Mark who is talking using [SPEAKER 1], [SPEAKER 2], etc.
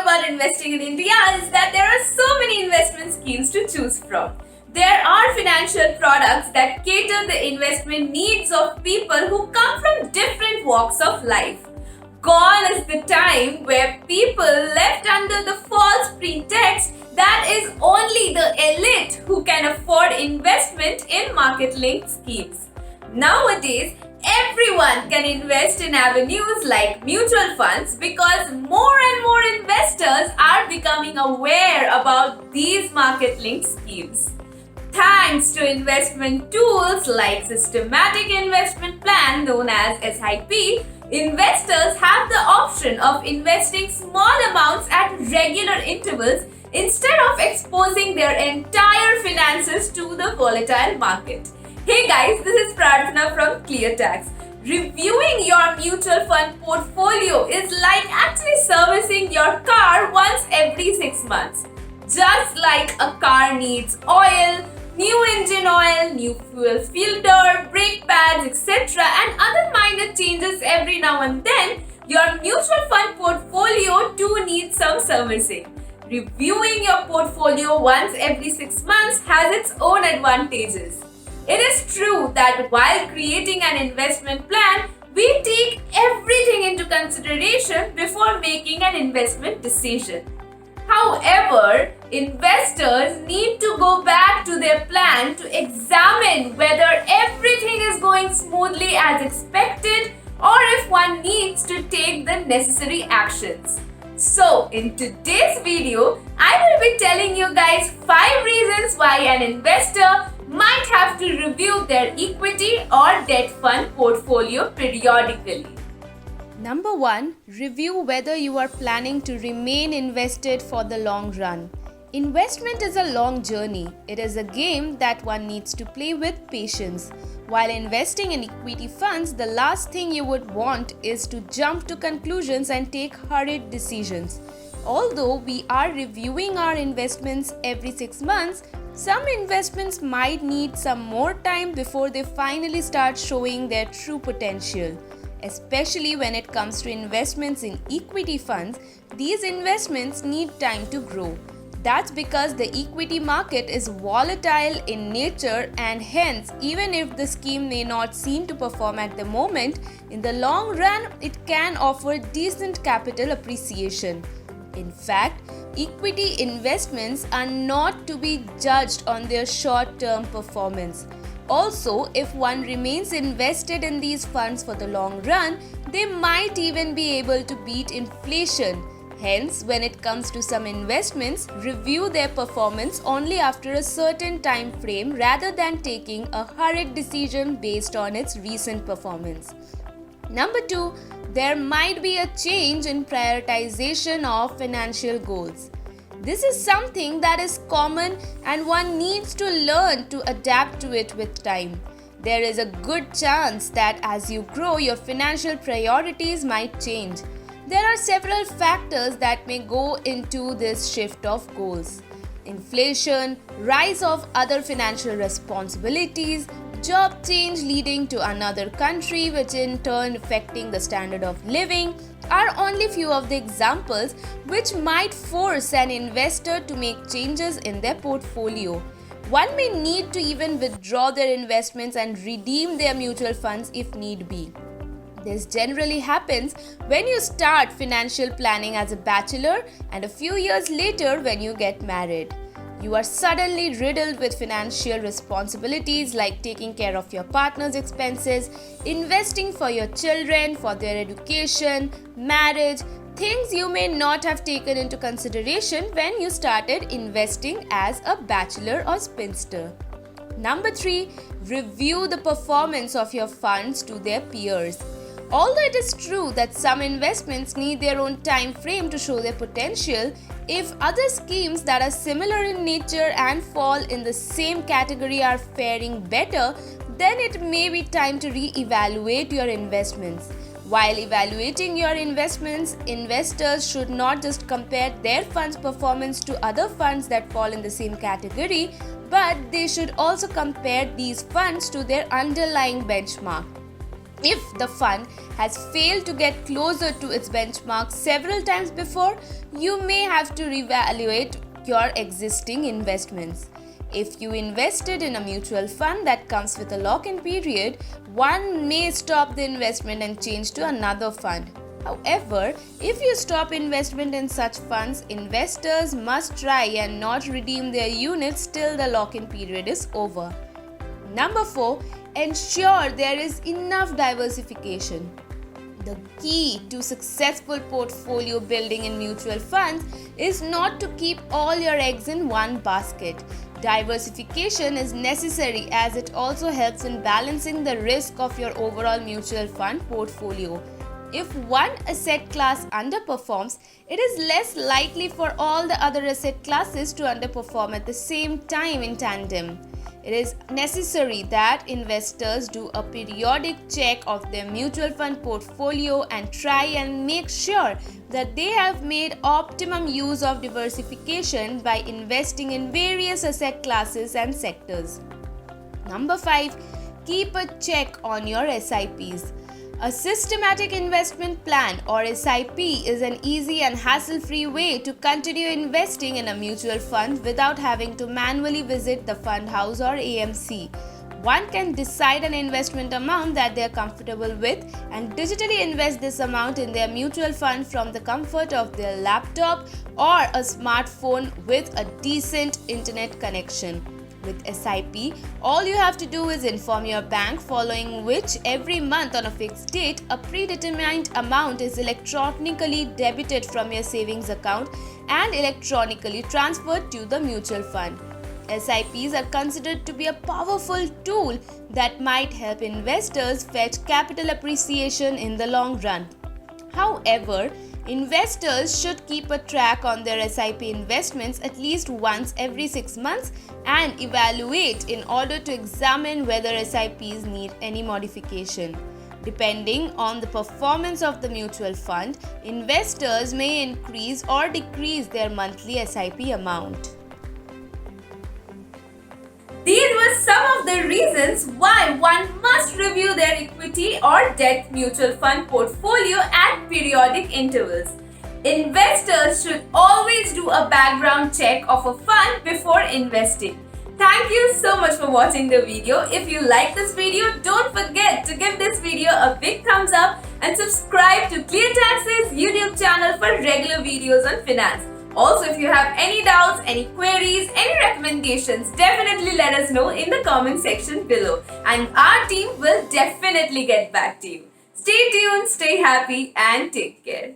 [SPEAKER 1] about investing in India is that there are so many investment schemes to choose from. There are financial products that cater the investment needs of people who come from different walks of life. Gone is the time where people left under the false pretext that is only the elite who can afford investment in market-linked schemes. Nowadays, everyone can invest in avenues like mutual funds because more and more investors are becoming aware about these market-linked schemes. Thanks to investment tools like Systematic Investment Plan known as SIP, investors have the option of investing small amounts at regular intervals instead of exposing their entire finances to the volatile market. Hey guys, this is Prarthana from ClearTax. Reviewing your mutual fund portfolio is like actually servicing your car once every 6 months. Just like a car needs oil, new engine oil, new fuel filter, brake pads, etc. and other minor changes every now and then, your mutual fund portfolio too needs some servicing. Reviewing your portfolio once every 6 months has its own advantages. It is true that while creating an investment plan, we take everything into consideration before making an investment decision. However, investors need to go back to their plan to examine whether everything is going smoothly as expected or if one needs to take the necessary actions. So, in today's video, I will be telling you guys 5 reasons why an investor might have to review their equity or debt fund portfolio periodically.
[SPEAKER 2] Number 1. Review whether you are planning to remain invested for the long run. Investment is a long journey. It is a game that one needs to play with patience. While investing in equity funds, the last thing you would want is to jump to conclusions and take hurried decisions. Although we are reviewing our investments every 6 months, some investments might need some more time before they finally start showing their true potential. Especially when it comes to investments in equity funds, these investments need time to grow. That's because the equity market is volatile in nature, and hence, even if the scheme may not seem to perform at the moment, in the long run, it can offer decent capital appreciation. In fact, equity investments are not to be judged on their short-term performance. Also, if one remains invested in these funds for the long run, they might even be able to beat inflation. Hence, when it comes to some investments, review their performance only after a certain time frame rather than taking a hurried decision based on its recent performance. Number 2, there might be a change in prioritization of financial goals. This is something that is common and one needs to learn to adapt to it with time. There is a good chance that as you grow, your financial priorities might change. There are several factors that may go into this shift of goals. Inflation, rise of other financial responsibilities, job change leading to another country, which in turn affecting the standard of living, are only few of the examples which might force an investor to make changes in their portfolio. One may need to even withdraw their investments and redeem their mutual funds if need be. This generally happens when you start financial planning as a bachelor and a few years later when you get married. You are suddenly riddled with financial responsibilities like taking care of your partner's expenses, investing for your children, for their education, marriage, things you may not have taken into consideration when you started investing as a bachelor or spinster. Number 3, review the performance of your funds to their peers. Although it is true that some investments need their own time frame to show their potential, if other schemes that are similar in nature and fall in the same category are faring better, then it may be time to re-evaluate your investments. While evaluating your investments, investors should not just compare their fund's performance to other funds that fall in the same category, but they should also compare these funds to their underlying benchmark. If the fund has failed to get closer to its benchmark several times before, you may have to reevaluate your existing investments. If you invested in a mutual fund that comes with a lock-in period, one may stop the investment and change to another fund. However, if you stop investment in such funds, investors must try and not redeem their units till the lock-in period is over. Number 4, ensure there is enough diversification. The key to successful portfolio building in mutual funds is not to keep all your eggs in one basket. Diversification is necessary as it also helps in balancing the risk of your overall mutual fund portfolio. If one asset class underperforms, it is less likely for all the other asset classes to underperform at the same time in tandem. It is necessary that investors do a periodic check of their mutual fund portfolio and try and make sure that they have made optimum use of diversification by investing in various asset classes and sectors. Number 5, keep a check on your SIPs. A systematic investment plan or SIP is an easy and hassle-free way to continue investing in a mutual fund without having to manually visit the fund house or AMC. One can decide an investment amount that they are comfortable with and digitally invest this amount in their mutual fund from the comfort of their laptop or a smartphone with a decent internet connection. With SIP, all you have to do is inform your bank, following which every month on a fixed date, a predetermined amount is electronically debited from your savings account and electronically transferred to the mutual fund. SIPs are considered to be a powerful tool that might help investors fetch capital appreciation in the long run. However, investors should keep a track on their SIP investments at least once every 6 months and evaluate in order to examine whether SIPs need any modification. Depending on the performance of the mutual fund, investors may increase or decrease their monthly SIP amount.
[SPEAKER 1] These were some of the reasons why one must review their equity or debt mutual fund portfolio at periodic intervals. Investors should always do a background check of a fund before investing. Thank you so much for watching the video. If you like this video, don't forget to give this video a big thumbs up and subscribe to ClearTax's YouTube channel for regular videos on finance. Also, if you have any doubts, any queries, any recommendations, definitely let us know in the comment section below and our team will definitely get back to you. Stay tuned, stay happy and take care.